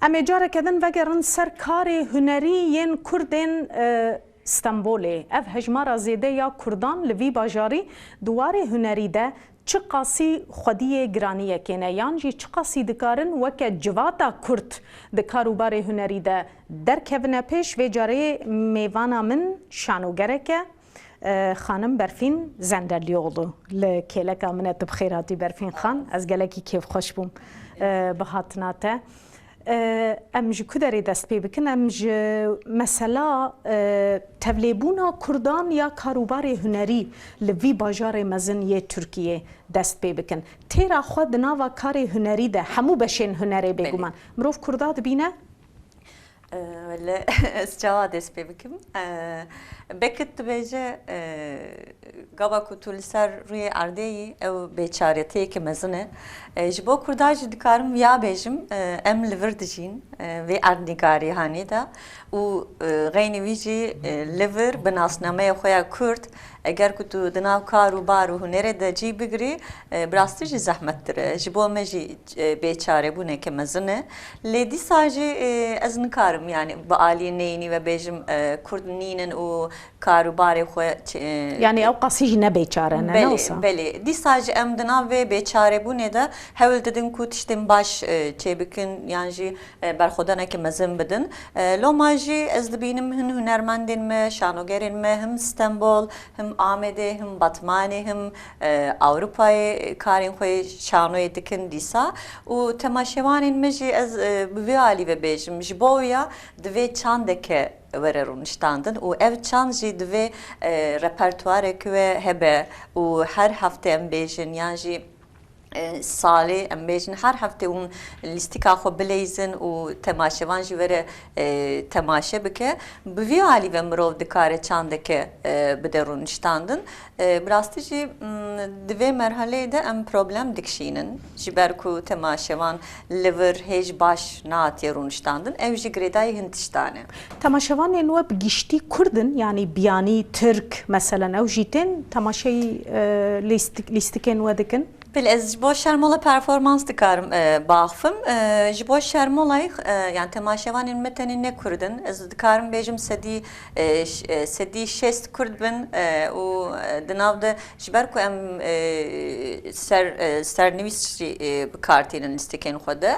ام جاره کدن وگرن سر کار هنری ین کردن ستنبوله اف هجمارا زیده یا کردان لوی باجاری دواره هنری ده چه قاسی خودی گرانیه کنه یعنی چه قاسی دکارن وکه جواتا کرد دکاروبار هنری ده در کهونه پیش و جاره میوانا من شانوگره که خانم برفین زندرلیوغلو لکیلکا منت بخیراتی برفین خان از گلکی کیف خوش بوم بهاتناته ام جی کدری دست پی بکن ام جی مثلا تولیبونا کردان یا کاروبار هنری لوی باجار مزن یه ترکیه دست پی بکن تیرا خود ناوا کار هنری ده همو بشین هنری بگومن مروف کردا دبینه؟ ولی از جواد دست پی بکم بکت بیجه گابا کتول سر روی عردهی او بیچارتی که مزنه جبو کرداج دکارم ویا بیجم ام لیور دجین و عردنگاری هانی دا و غینی ویجی لیور به ناسنامه خویا کرد اگر کتو دناو کارو بارو هنره دا جی بگری براستی جی زحمت داره جبو مجی بیچاره بونه که مزنه لیدی ساجی از نکارم یعنی با آلی نینی و بیجم کرد نینن و کاروباری خوی یعنی او قصیج نبیچاره نه نوسا بله دی ساج ام دنا و بیچاره بونه دا هول ددن کو تشتم باش چه بکن یعنی بر خدا نکه مزن بدن لو ماجی از دبینم هنرمندین ما شانوگرین ما هم استنبول هم آمده هم باتمانی هم اروپای کارین خوی شانوی دکن دیسا و تماشوانین مجی از بیالی و بیجم جبویا دوی چاندکه وررونشتاندن و ev çan jî divê repertuarek ve hebe û her hafte em bêjin yan jî salê em bêjin her hafte hûn lîstika xwe bilêzin û temaşevan jî were temaşe bike bi vî alî ve mirov dikare çandeke bide rûniştandin bi rastî jî divê merheleyê de em problem dikişînin ji ber ku temaşevan li vir hêj baş natiye rûniştandin ev jî girêdayê hin tiştane تماشاوانên we bi giştî Kurdin yani biyanî Türk mesela ew jî tên temaşayî lîstikên we dikin Peki, ez ji bo şermola performans dikarim baxfim. Ji bo şermolayê yani temaşevanên me tenê ne Kurdin. Ez dikarim bêjim sedî şêst Kurd bin û di nav de ji ber ku em sernivîs jî bikartînin lîstikên xwe de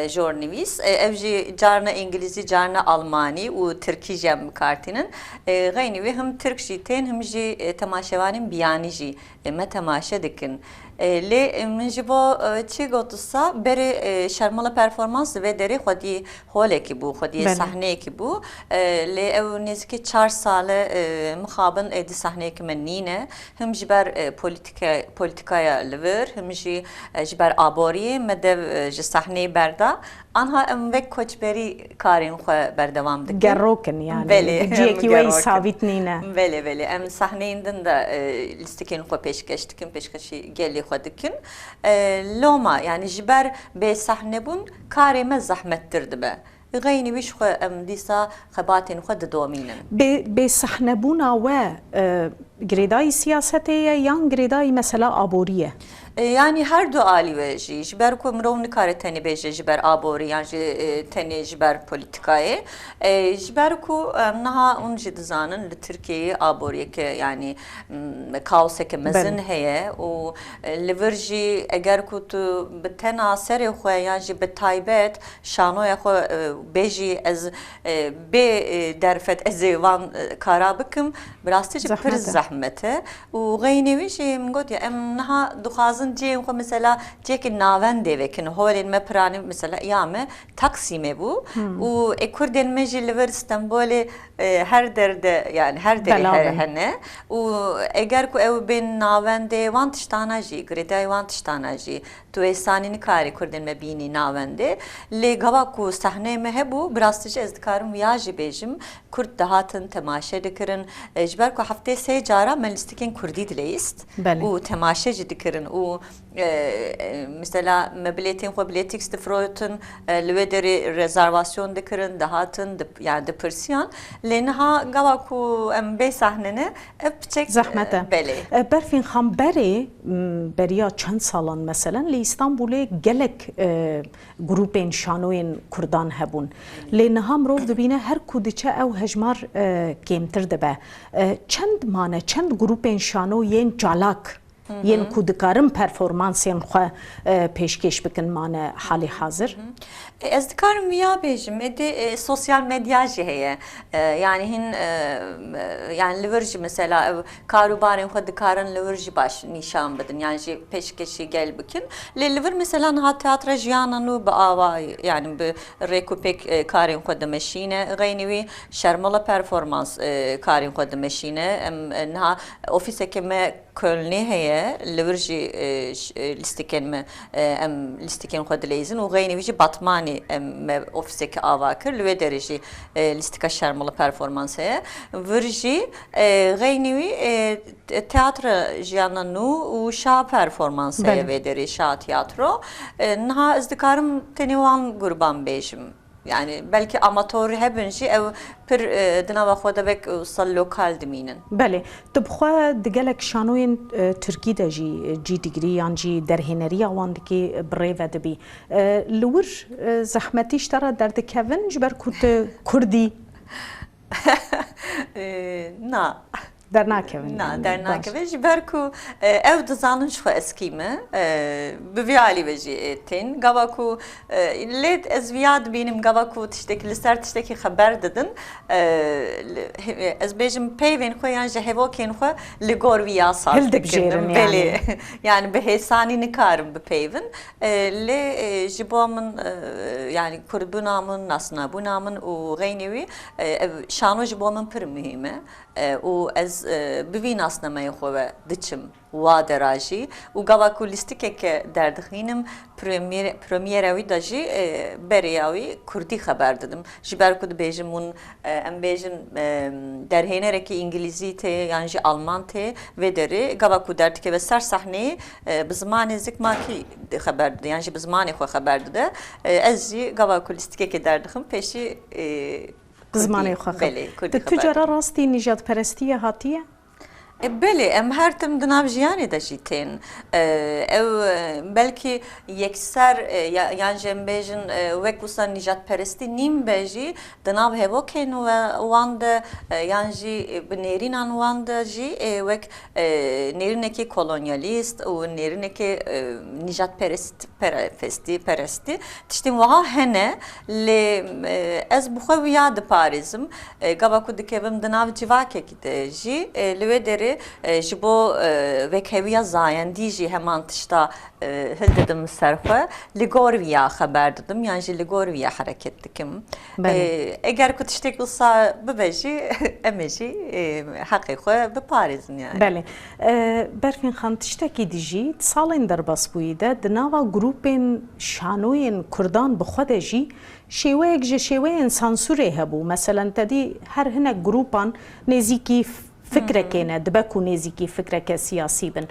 jornivîs. Ev jî carna İngilîzî, carna Almanî û Tirkî jî em bikartînin. Xeynî wê him Tirk jî tên him jî temaşevanên biyanî jî me temaşe dikin. لی من جبو چی گوتوسا بری شرمالا پرفورمانس و دری خودی هوله کی بو خودی صحنه کی بو لی او نزدیک 4 ساله مخابن ادی صحنه کی من نینه هم جبر پولیتیکایا لور هم جبر آبوری مدو ج صحنه بردا آنها ام وک کوچبری کارین خو بردوام دکن گروکن یعنی جیکی وی ثابت نینه بله ام صحنه ایندن دا لیستکین خو پیشکش دکن پیشکشی گلی خودکن لوما yani jiber be sahne bun kareme zahmettirdi be غيني ويش خو ام ديسا خباتين خو دومينن be sahne buna ve gredai siyasete yan gredai mesela aboriye Yani her du ali ve jiber ku mrovni kare teni beje jiber abori yani teni jiber politikayı jiber ku naha un jidzanen li Türkiye aboriye ke yani kaose ke mezin heye o liverji eğer ku tu betena seri xo yani be taybet şano ya xo beji ez be derfet ezvan karabıkım brastici pir zahmete o gaynevi şey mgot ya em naha duxazın cem xo mesela cek naven devekin holin me prani mesela yame Taksim'e bu o Kurden mecliver İstanbul'e her derde yani her dere hene o eğer ku ev ben navende vantiştanaji greda vantiştanaji tu esanini kari Kurden me bini navende le gava ku sahne me hebu brastici ezdikarım viyaji bejim Kurd dahatın temaşe dikirin jiber ku hafte se cara melistikin Kurdi dileyist o temaşe dikirin o mesela biletin xwe biletik difrotin li wê derê rezervasyon dikirin dihatin yani dipirsiyan lê niha gava ku em bê sahnene ev piçek زحمته belê برفین خان بریا چند سالان مثلا لی استانبول گلک گروپین شانوین کردان هبون لی نهام رو دبینه هر کودچه او هجمار کمتر دبه چند مانه چند گروپین شانو ین جالاک ین کودکارم پرفورمانسین خو پیشکش بکن مانه حالی حاضر Ez dikarim ya bêjim edi sosyal medya jî heye yani hin yani li vir jî mesela ev karûbarên xwe dikarin li vir jî baş nîşan bidin yani jî pêşkêşî gel bikin lê li vir mesela niha tiyatra jiyana nû bi ava yani bi rêkûpêk karên xwe dimeşîne xeynî wî şermala performans karên xwe dimeşîne em niha ofîsekê me Kölnê heye li vir jî lîstikên me em lîstikên xwe dilêzin û xeynî wî jî Batmanê me ofîsekê ava kir li wê derê jî lîstika şermala performans heye vir jî xeynî wî tiyatra jiyana nû û şa performans heye wê derê şa tiyatro niha ez dikarim tenê wan gurban bêjim yani belki amatör hebin jî ew pir di nava xwe de vek sal lokal dimînin. بله تو بخوا دگلک شانوین ترکی ده جی دیگری یان جی درهنری آوان دکی بره و دبی لور زحمتیش ترا درد کون جبر کردی نه در ناکوین نه در ناکوین جبر کو ev dizanin xwe eskî me bi vî alî ve jî tên gava ku lê ez viya dibînim gava ku tiştekî li ser tiştekî xeber didin ez bêjim peyvên xwe yan ji hevokên xwe li gor viya saz dikirim belê yani bi hêsanî nikarim bi peyvin lê ji bo min yani Kurdbûna min nasnabûna min û xeynî wî şano ji bo min pir muhîm e û ez bi vî nasnameyê xwe ve diçim wa derajî û gava ku lîstikeke derdixînim premiera wî de jî beriya wî Kurdî xeber didim ji ber ku dibêjim hûn em bêjin derhênerekî İngilîzî tê yan jî Alman tê vê derê gava ku derdikeve ser sahneyê bi zimanê zikmakî xeber dide yan jî bi zimanê xwe xeber dide ez jî gava ku lîstikeke derdixim pêşî زمانی خواهد تو جرا راستی نجات پرستی هاتیه؟ بله ام هر تم دناو جیانی داشتی تین او بلکی یکسر یان جم بیشن وکوسان نجات پرستی نیم بیشی دناو هوا کن و واند یان جی بنیرینان واند جی وک نیرنکی kolonyaلیست و نیرنکی نجات پرستی تشتیم وها هنه ل از بخوی یاد پاریزم گاوا کودکیم دناو جواکه کیده جی لودری ji bo vekheviya zayendî jî heman tişta hildidim serxwe li gor viya xeber didim yan jî li gor viya hereket dikim eger ku tiştek wisa bibe jî em ê jî heqê xwe biparêzin yani. Belê Berfîn xan tiştekî dijî salên derbasbûyî de di nava grûpên şanoyên Kurdan bi xwe de jî şêweyek ji şêweyên sansûrê hebû mesela tedî her hinek grûpan nêzîkî فکرکینه دبکو نزیکی فکرک سیاسی بن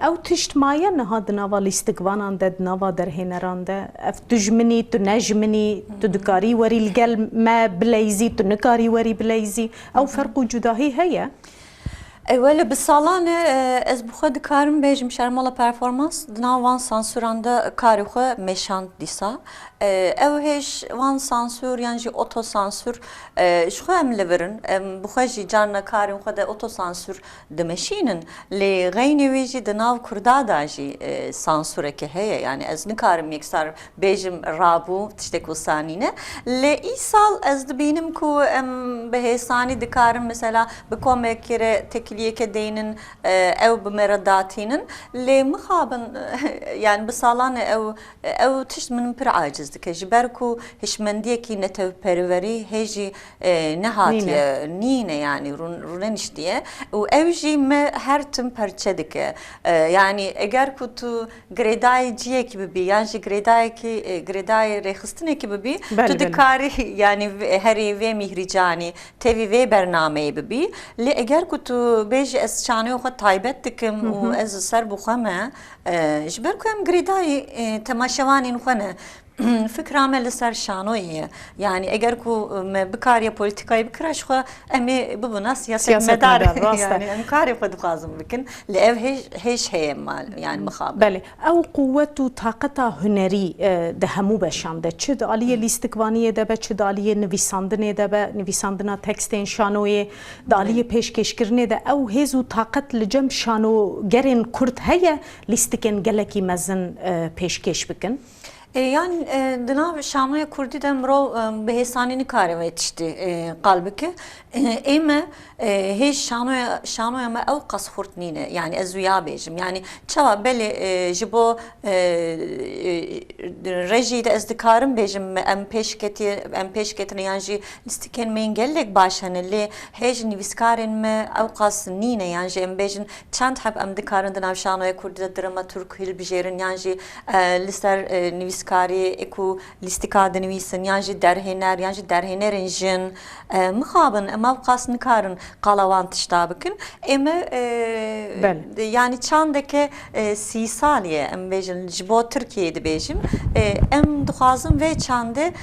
او تشت مایه نه دنوا لیستگوانان ده دنوا درهنران ده اف تجمنی تو نجمنی تو دکاری وری الگل ما بلیزی تو نکاری وری بلیزی او فرق و جداهی هیا Evvela bir salane ez bu xwe dikarim bêjim şermala performans dina van sansûranda karî xwe meşand dîsa ew hêj van sansûr yan jî otosansûr ji xwe em li virin em bi xwe jî carna karên xwe de otosansûr dimeşînin lê xeynî wî jî di nav Kurda da jî sansûreke heye yani ez nikarim yeksar bêjim rabû tiştek wisanîne lê îsal ez dibînim ku em bi hêsanî dikarim mesela bi komekê tekiliyeke deynin ew bi me re datînin lê mixabin yani bi salan ew tişt min pir aciz dike ji ber ku hişmendiyekî netewperwerî hê jî nehatiye nîne yani rûneniş diye û ew jî me her tim perçe dike yani eger ku tu girêdayê ciyekî bibî yan jî girêdayê rêxistinekî bibî tu dikarî yani herî vê mihrîcanî tevî vê bernameyê bibî lê eger ku tu بیش از شانه خود تایبت دکم و از سر بخمه جبر کوم گریدای تماشاوانی نخونه فکرامه لسر شانویه یعنی اگر کو بکاری پولیتیکایی بکرش خو امی ببنا سیاست مدار یعنی امکاری خود خازم بکن لعب هیچ هی مال یعنی مخابر بله او قوت و طاقت هنری ده همو بشانده چه دالیه لیستکوانی ده به چه دالیه نویساندنه ده به نویساندنا تکستین شانوی دالیه پیشکشکرنه ده او هزو طاقت لجم شانو گرین کرد هیا لیستکن گلکی مزن پیشکش بکن yani dina şanaya Kurdî de mirov bi hêsanî nikare yetiştî qalbike ême hêj şanoya me ew qas xurt nîne yani ez ya bêjim yani çawa belê ji bo rejî de ez dikarim bêjim em pêşketine yan jî lîstikên me yên gelek baş hene lê hêj nivîskarên me ew qas nîne yan jî em bêjin çend heb em dikarin di nav şanoya Kurdî de dramaturg hilbijêrin yan jî li ser nivîskarî eku lîstika dinivîsin yan jî derhêner yan jî derhênerên jin mixabin em ew qas nikarin qalawan tişta bikin ême yani çandeke sî saliye em bêjin ji bo Tirkiyeyê dibêjim em dixwazim vê çandê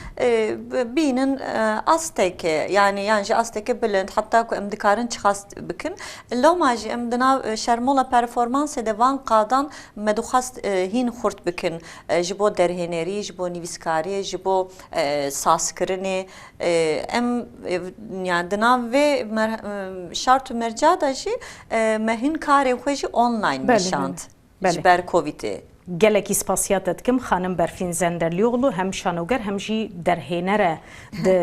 bînin asteke yani yan jî asteke bilind heta ku em dikarin çiqas bikin loma jî em di nav şermola performansê de van qadan me dixwast hîn xurt bikin ji bo derhênerî ji bo nivîskariyê ji bo saskirinê em yani di nav vê şart û merca da jî me hîn karê xwe jî online nîşand ji ber Covidê gelekî spasiyat dikim xanim Berfîn Zenderlioglu hem şanoger hem jî derhênere di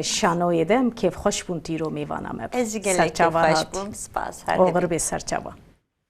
şanoyê de em kêfxweş bûn tîro mêvana me ez jî gelek kêfxweş bûm spas oxir bê serçava